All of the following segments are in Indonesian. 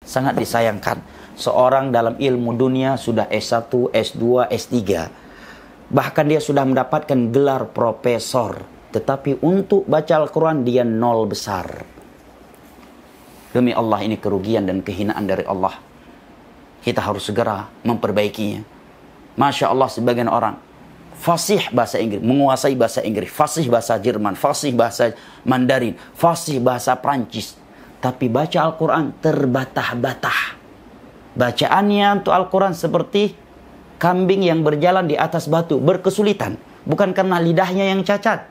Sangat disayangkan. Seorang dalam ilmu dunia sudah S1, S2, S3. Bahkan dia sudah mendapatkan gelar profesor. Tetapi untuk baca Al-Quran dia nol besar. Demi Allah, ini kerugian dan kehinaan dari Allah. Kita harus segera memperbaikinya. Masya Allah, sebagian orang fasih bahasa Inggris, menguasai bahasa Inggris, fasih bahasa Jerman, fasih bahasa Mandarin, fasih bahasa Prancis. Tapi baca Al-Quran terbatah-batah. Bacaannya untuk Al-Quran seperti kambing yang berjalan di atas batu, berkesulitan. Bukan karena lidahnya yang cacat.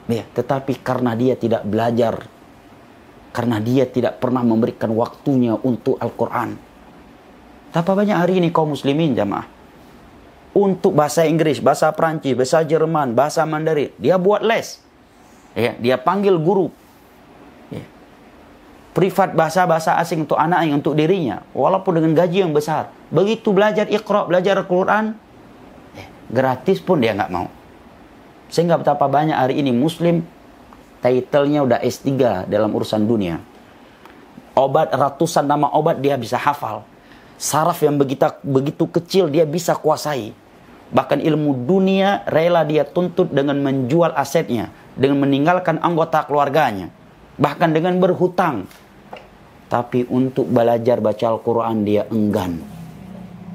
Ya, tetapi karena dia tidak belajar. Karena dia tidak pernah memberikan waktunya untuk Al-Quran. Betapa banyak hari ini kaum muslimin jamaah. Untuk bahasa Inggris, bahasa Prancis, bahasa Jerman, bahasa Mandarin. Dia buat les. Ya, dia panggil guru. Ya. Privat bahasa-bahasa asing untuk anaknya, untuk dirinya. Walaupun dengan gaji yang besar. Begitu belajar Iqra, belajar Al-Quran. Gratis pun dia nggak mau. Sehingga betapa banyak hari ini muslim. Title-nya udah S3 dalam urusan dunia. Obat, ratusan nama obat dia bisa hafal. Saraf yang begitu kecil dia bisa kuasai. Bahkan ilmu dunia rela dia tuntut dengan menjual asetnya. Dengan meninggalkan anggota keluarganya. Bahkan dengan berhutang. Tapi untuk belajar baca Al-Quran dia enggan.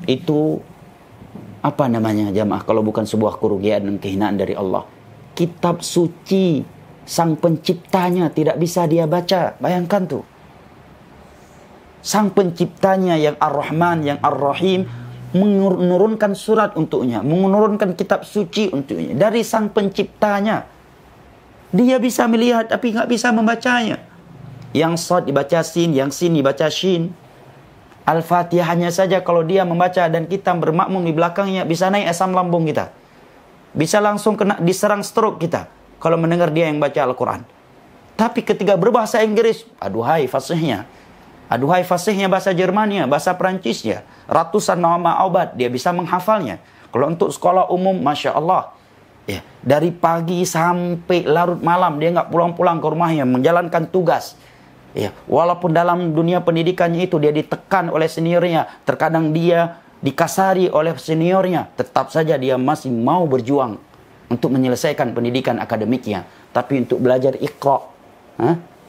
Itu apa namanya jamaah kalau bukan sebuah kerugian dan kehinaan dari Allah. Kitab suci Sang Penciptanya tidak bisa dia baca. Bayangkan tuh. Sang Penciptanya yang Ar-Rahman, yang Ar-Rahim menurunkan surat untuknya, menurunkan kitab suci untuknya dari Sang Penciptanya. Dia bisa melihat tapi nggak bisa membacanya. Yang Shad dibaca Sin, yang Sin dibaca Shin. Al-Fatihahnya saja kalau dia membaca dan kita bermakmum di belakangnya bisa naik asam lambung kita. Bisa langsung kena diserang stroke kita kalau mendengar dia yang baca Al-Quran. Tapi ketika berbahasa Inggris, aduhai fasihnya. Aduhai fasihnya bahasa Jermannya, bahasa Prancisnya. Ratusan nama obat, dia bisa menghafalnya. Kalau untuk sekolah umum, Masya Allah. Ya, dari pagi sampai larut malam, dia nggak pulang-pulang ke rumahnya, menjalankan tugas. Ya, walaupun dalam dunia pendidikannya itu, dia ditekan oleh seniornya. Terkadang dia dikasari oleh seniornya. Tetap saja dia masih mau berjuang untuk menyelesaikan pendidikan akademiknya. Tapi untuk belajar Iqra,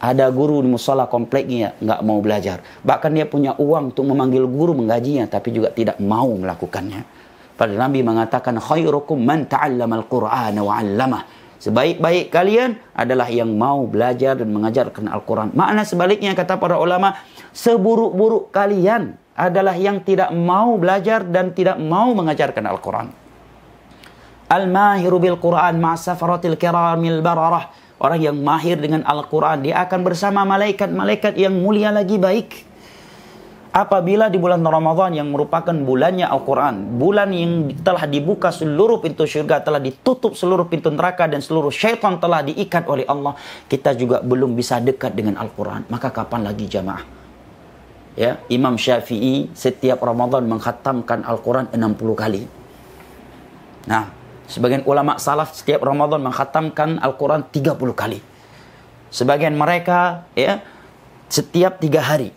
ada guru di musola kompleknya nggak mau belajar. Bahkan dia punya uang untuk memanggil guru menggajinya, tapi juga tidak mau melakukannya. Padahal Nabi mengatakan khairukum man ta'allama al-Qur'ana wa 'allamah. Sebaik-baik kalian adalah yang mau belajar dan mengajarkan Al-Quran. Makna sebaliknya kata para ulama, seburuk-buruk kalian adalah yang tidak mau belajar dan tidak mau mengajarkan Al-Quran. Al-mahiru bil Quran ma'asafaratil kiramil bararah. Orang yang mahir dengan Al-Quran, dia akan bersama malaikat-malaikat yang mulia lagi baik. Apabila di bulan Ramadan yang merupakan bulannya Al-Quran, bulan yang telah dibuka seluruh pintu syurga, telah ditutup seluruh pintu neraka, dan seluruh syaitan telah diikat oleh Allah, kita juga belum bisa dekat dengan Al-Quran. Maka kapan lagi jamaah? Ya, Imam Syafi'i setiap Ramadan mengkhatamkan Al-Quran 60 kali. Nah, sebagian ulama salaf setiap Ramadan mengkhatamkan Al-Quran 30 kali. Sebagian mereka ya setiap 3 hari.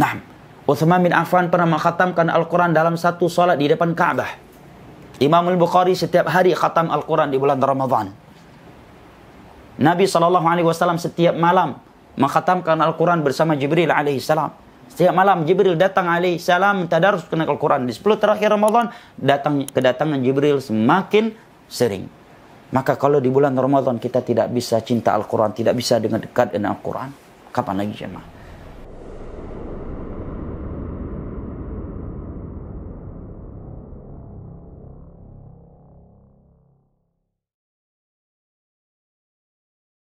Nah, Uthman bin Affan pernah mengkhatamkan Al-Quran dalam satu salat di depan Ka'bah. Imam Al-Bukhari setiap hari khatam Al-Quran di bulan Ramadan. Nabi SAW setiap malam mengkhatamkan Al-Quran bersama Jibril alaihissalam. Setiap malam Jibril datang alaihissalam tadarus dengan Al-Quran. Di 10 terakhir Ramadan kedatangan Jibril semakin sering. Maka kalau di bulan Ramadan kita tidak bisa cinta Al-Quran, tidak bisa dengan dekat dengan Al-Quran, kapan lagi jemaah?